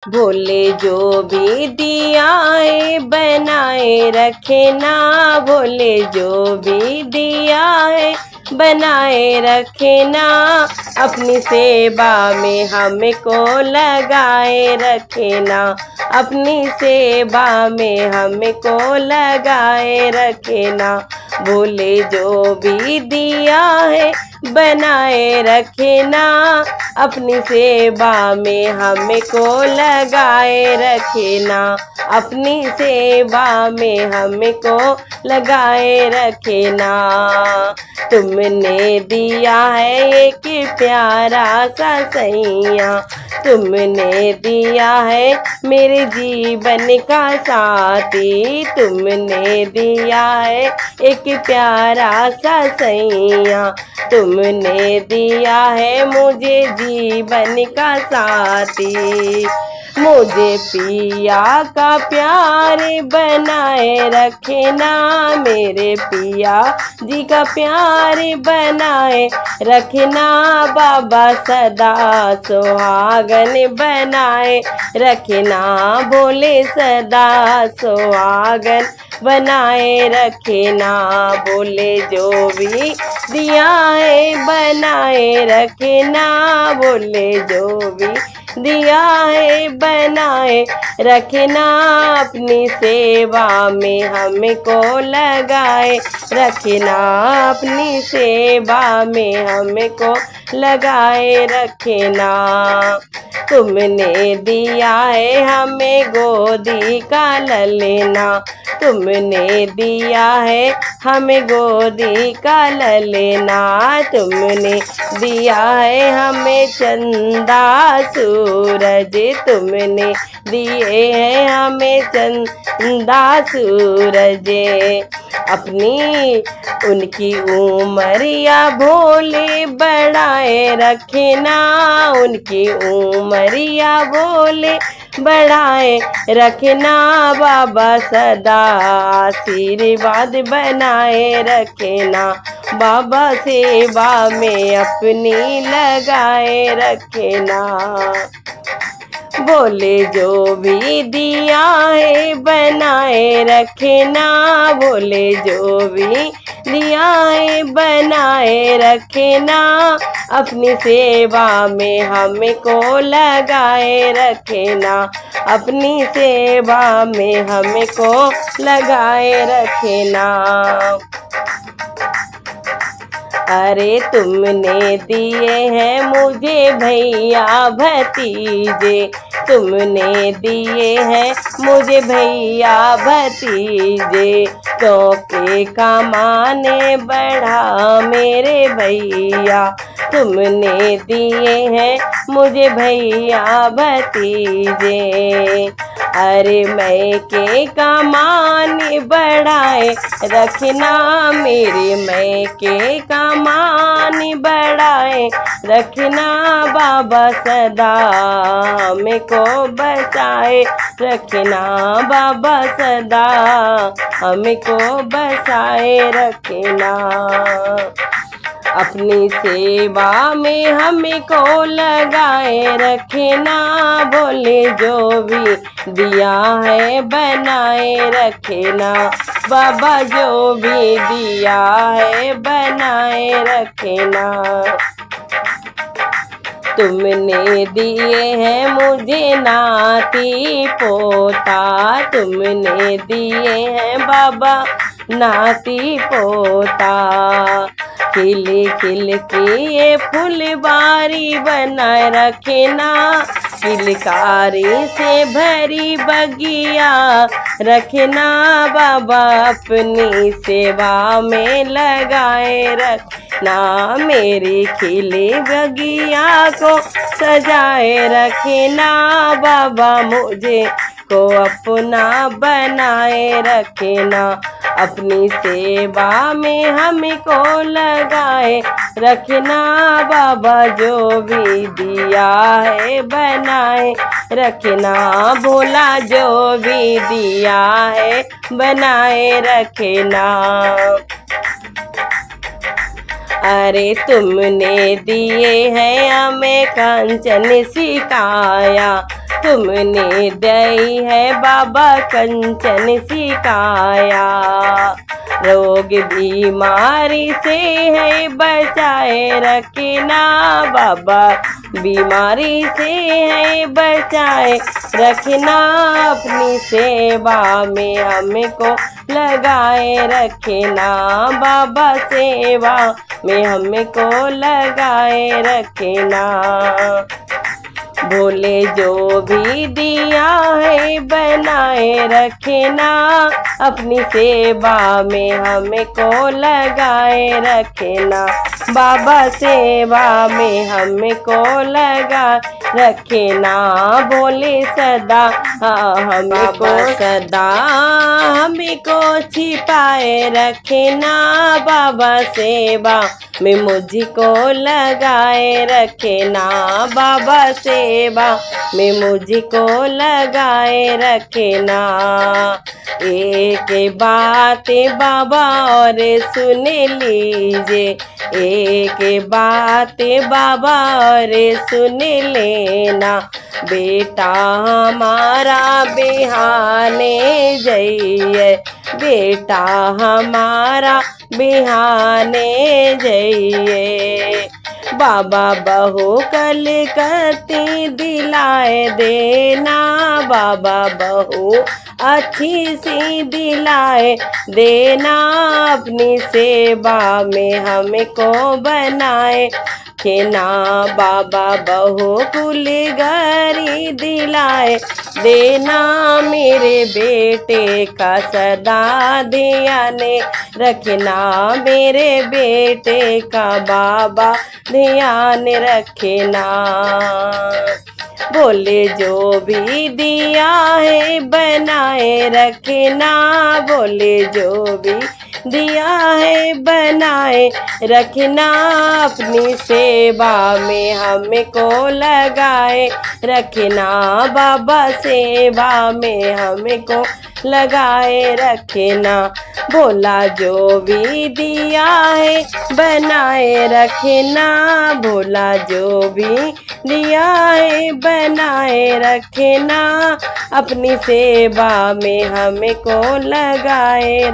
भोले जो भी दियाए बनाए रखना, भोले जो भी दियाए बनाए रखना, अपनी सेवा में हमको लगाए रखना, अपनी सेवा में हमको लगाए रखना। भोले जो भी दिया है बनाए रखना, अपनी सेवा में हमको लगाए रखना, अपनी सेवा में हमको लगाए रखना। तुमने दिया है एक प्यारा सा सैया, तुमने दिया है मेरे जीवन का साथी, तुमने दिया है एक प्यारा सा सैया, तुमने दिया है मुझे जीवन का साथी। मुझे पिया का प्यार बनाए रखना, मेरे पिया जी का प्यार बनाए रखना, बाबा सदा सुहागन बनाए रखना, भोले सदा सुहागन बनाए रखना। बोले जो भी दिया है बनाए रखना, बोले जो भी दिया है बनाए रखना, अपनी सेवा में हमको लगाए रखना, अपनी सेवा में हमको लगाए रखना। तुमने दिया है हमें गोदी का ललना, तुमने दिया है हमें गोदी का ललना, तुमने दिया है हमें चंदा सूरज, तुमने दिए हैं हमें चंदा सूरज। अपनी उनकी उमरिया भोले बढ़ाए रखना, उनकी उमरिया भोले बढ़ाए रखना, बाबा सदा आशीर्वाद बनाए रखना, बाबा सेवा में अपनी लगाए रखना। बोले जो भी दिया है बनाए रखना, बोले जो भी दिया है बनाए रखना, अपनी सेवा में हमको लगाए रखना, अपनी सेवा में हमको लगाए रखना। अरे तुमने दिए हैं मुझे भैया भतीजे, तुमने दिए हैं मुझे भैया भतीजे, चौके कमाने बढ़ा मेरे भैया, तुमने दिए हैं मुझे भैया भतीजे। अरे मैं के कमाने बढ़ाए रखना, मेरे मैं के कमाने बढ़ाए रखना, बाबा सदा हमको बचाए रखना, बाबा सदा हमको बचाए रखना। अपनी सेवा में हमको लगाए रखना, बोले जो भी दिया है बनाए रखना, बाबा जो भी दिया है बनाए रखना। तुमने दिए हैं मुझे नाती पोता, तुमने दिए हैं बाबा नाती पोता, खिल खिल के ये फुलबारी बनाए रखना, किलकारी से भरी बगिया रखना, बाबा अपनी सेवा में लगाए रखना, मेरी खिली बगिया को सजाए रखना, बाबा मुझे को अपना बनाए रखना, अपनी सेवा में हमको लगाए रखना, बाबा जो भी दिया है बनाए रखना, भोला जो भी दिया है बनाए रखना। अरे तुमने दिए हैं हमें कंचन सिकाया, तुमने दई है बाबा कंचन सी काया, रोग बीमारी से है बचाए रखना बाबा, बीमारी से है बचाए रखना, अपनी सेवा में हमको लगाए रखना बाबा, सेवा में हमको लगाए रखना। बोले जो भी दिया है बनाए रखना, अपनी सेवा में हमको लगाए रखना बाबा, सेवा में हमको लगा रखना। बोले सदा हमको सदा हमको छिपाए रखना बाबा, सेवा में मुझको लगाए रखना बाबा, सेवा में मुझको लगाए रखना। एक बात बाबा और सुन लीजिए, एक बात बाबा और सुन लेना, बेटा हमारा बिहाने जइए, बेटा हमारा बिहाने जइए। बाबा बहू कलकत्ती दिलाए देना, बाबा बहू अच्छी सी दिलाए देना, अपनी सेवा में हमको बनाए रखना बाबा, बहू कुलगारी दिलाए देना, मेरे बेटे का सदा ध्यान रखना, मेरे बेटे का बाबा ध्यान रखना। बोले जो भी दिया है बनाए रखना, बोले जो भी दिया है बनाए रखना, अपनी सेवा में हमको लगाए रखना बाबा, सेवा में हमको लगाए रखना। बोला जो भी दिया है बनाए रखना, बोला जो भी दिया है बनाए रखना, अपनी सेवा में हमको लगाए